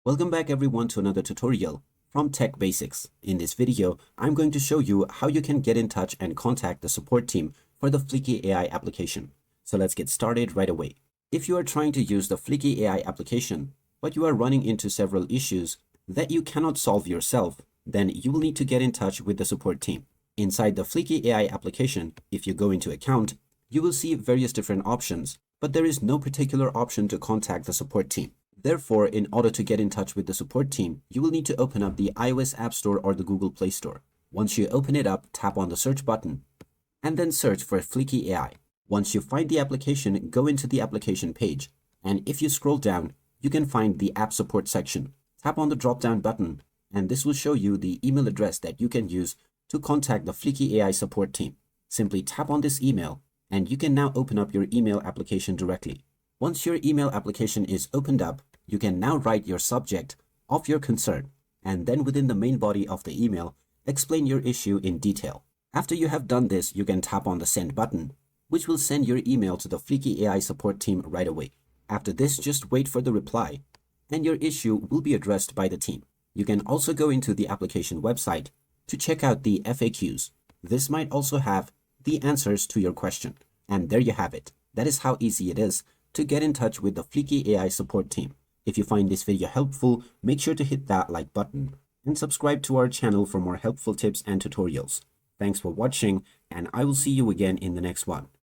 Welcome back everyone to another tutorial from Tech Basics. In this video, I'm going to show you how you can get in touch and contact the support team for the Fliki AI application. So let's get started right away. If you are trying to use the Fliki AI application, but you are running into several issues that you cannot solve yourself, then you will need to get in touch with the support team. Inside the Fliki AI application, if you go into Account, you will see various different options, but there is no particular option to contact the support team. Therefore, in order to get in touch with the support team, you will need to open up the iOS App Store or the Google Play Store. Once you open it up, tap on the search button and then search for Fliki AI. Once you find the application, go into the application page. And if you scroll down, you can find the App Support section. Tap on the drop-down button and this will show you the email address that you can use to contact the Fliki AI support team. Simply tap on this email and you can now open up your email application directly. Once your email application is opened up, you can now write your subject of your concern and then within the main body of the email, explain your issue in detail. After you have done this, you can tap on the send button, which will send your email to the Fliki AI support team right away. After this, just wait for the reply and your issue will be addressed by the team. You can also go into the application website to check out the FAQs. This might also have the answers to your question. And there you have it. That is how easy it is to get in touch with the Fliki AI support team. If you find this video helpful, make sure to hit that like button and subscribe to our channel for more helpful tips and tutorials. Thanks for watching, and I will see you again in the next one.